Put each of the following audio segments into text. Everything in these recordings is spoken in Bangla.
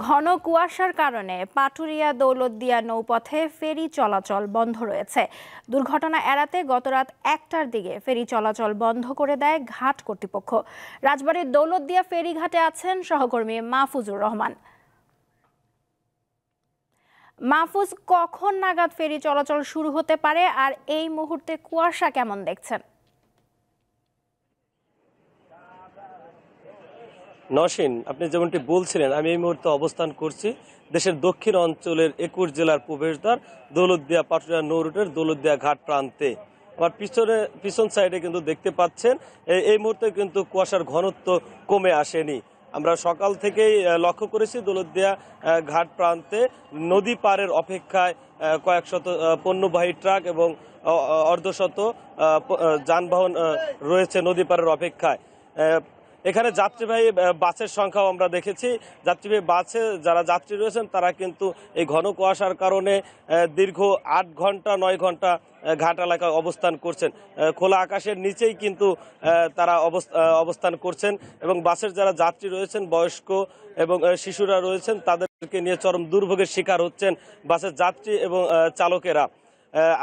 ঘন কুয়াশার কারণে পাটুরিয়া দৌলতদিয়া নৌপথে ফেরি চলাচল বন্ধ রয়েছে। দুর্ঘটনা এড়াতে গতরাত ১টার দিকে ফেরি চলাচল বন্ধ করে দেয় ঘাট কর্তৃপক্ষ। রাজবাড়ীর দৌলতদিয়া ফেরিঘাটে আছেন সহকর্মী মাহফুজুর রহমান। মাহফুজ, কখন নাগাদ ফেরি চলাচল শুরু হতে পারে আর এই মুহূর্তে কুয়াশা কেমন দেখছেন? নওশীন, আপনি যেমনটি বলছিলেন, আমি এই মুহূর্তে অবস্থান করছি দেশের দক্ষিণ অঞ্চলের ২১ জেলার প্রবেশদ্বার দৌলতদিয়া পাটুরিয়া নৌ রুটের দৌলতদিয়া ঘাট প্রান্তে। আমার পিছন সাইডে কিন্তু দেখতে পাচ্ছেন এই মুহূর্তে কিন্তু কুয়াশার ঘনত্ব কমে আসেনি। আমরা সকাল থেকেই লক্ষ্য করেছি দৌলতদিয়া ঘাট প্রান্তে নদী পারের অপেক্ষায় কয়েক শত পণ্যবাহী ট্রাক এবং অর্ধশত যানবাহন রয়েছে নদী পারের অপেক্ষায়। এখানে যাত্রীবাহী বাসের সংখ্যাও আমরা দেখেছি। যাত্রীবাহী বাসে যারা যাত্রী রয়েছেন তারা কিন্তু এই ঘন কুয়াশার কারণে দীর্ঘ ৮ ঘন্টা ৯ ঘন্টা ঘাট এলাকায় অবস্থান করছেন। খোলা আকাশের নিচেই কিন্তু তারা অবস্থান করছেন এবং বাসের যারা যাত্রী রয়েছেন, বয়স্ক এবং শিশুরা রয়েছেন, তাদেরকে নিয়ে চরম দুর্ভোগের শিকার হচ্ছেন বাসের যাত্রী এবং চালকেরা।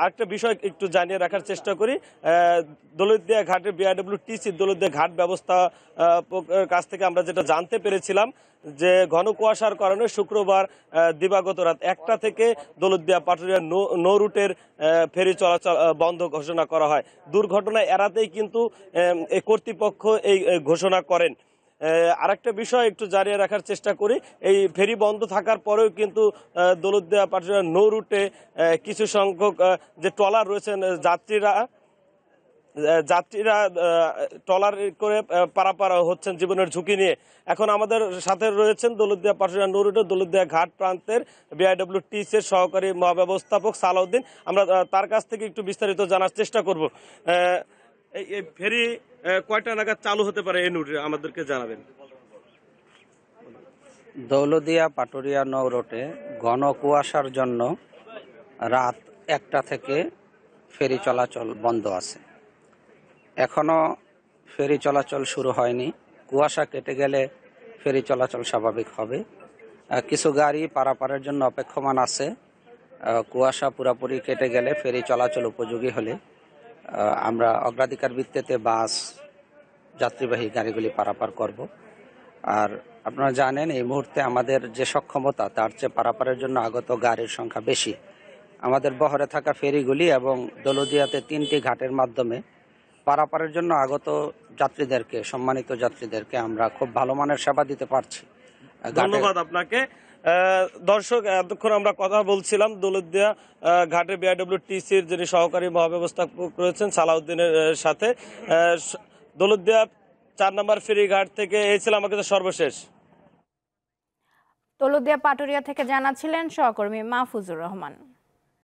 আরেকটা বিষয় একটু জানিয়ে রাখার চেষ্টা করি, দৌলতদিয়া ঘাটের বিআরডব্লিউটিসি দৌলতদিয়া ঘাট ব্যবস্থা কাছ থেকে আমরা যেটা জানতে পেরেছিলাম যে ঘন কুয়াশার কারণে শুক্রবার দিবাগত রাত ১টা থেকে দৌলতদিয়া পাটুরিয়া নৌ রুটের ফেরি চলাচল বন্ধ ঘোষণা করা হয়। দুর্ঘটনা এড়াতেই কিন্তু কর্তৃপক্ষ এই ঘোষণা করেন। আরেকটা বিষয় একটু জানিয়ে রাখার চেষ্টা করি, এই ফেরি বন্ধ থাকার পরেও কিন্তু দৌলতদিয়া পাটুরিয়া নৌ রুটে কিছু সংখ্যক যে ট্রলার রয়েছেন, যাত্রীরা ট্রলার করে পারাপার হচ্ছেন জীবনের ঝুঁকি নিয়ে। এখন আমাদের সাথে রয়েছেন দৌলতদিয়া পাটুরিয়া নৌ রুটের দৌলতদিয়া ঘাট প্রান্তের বিআরডব্লিউটিসির সহকারী মহাব্যবস্থাপক সালাউদ্দিন। আমরা তার কাছ থেকে একটু বিস্তারিত জানার চেষ্টা করব। এই ফেরি কয়টা নাগাদ চালু হতে পারে এই রুটে আমাদেরকে জানাবেন। দৌলতদিয়া পাটুরিয়া নৌ রুটে ঘন কুয়াশার জন্য রাত ১টা থেকে ফেরি চলাচল বন্ধ আছে। এখনো ফেরি চলাচল শুরু হয়নি। কুয়াশা কেটে গেলে ফেরি চলাচল স্বাভাবিক হবে। কিছু গাড়ি পারাপারের জন্য অপেক্ষমান আছে। কুয়াশা পুরোপুরি কেটে গেলে ফেরি চলাচল উপযোগী হলে আমরা অগ্রাধিকার ভিত্তিতে বাস যাত্রীবাহী গাড়িগুলি পারাপার করব। আর আপনারা জানেন এই মুহূর্তে আমাদের যে সক্ষমতা তার চেয়ে পারাপারের জন্য আগত গাড়ির সংখ্যা বেশি। আমাদের বহরে থাকা ফেরিগুলি এবং দৌলতদিয়াতে ৩টি ঘাটের মাধ্যমে পারাপারের জন্য আগত যাত্রীদেরকে, সম্মানিত যাত্রীদেরকে আমরা খুব ভালো মানের সেবা দিতে পারছি। ধন্যবাদ আপনাকে। দর্শক, এতক্ষণ আমরা কথা বলছিলাম দৌলতদিয়া ঘাটের বিআরডব্লিউটিসির যিনি সহকারী মহাব্যবস্থাপক রয়েছেন সালাউদ্দিনের সাথে। দৌলতদিয়া ৪ নম্বর ফেরি ঘাট থেকে এই ছিল আমাকে সর্বশেষ। দৌলতদিয়া পাটুরিয়া থেকে জানাচ্ছিলেন সহকর্মী মাহফুজুর রহমান।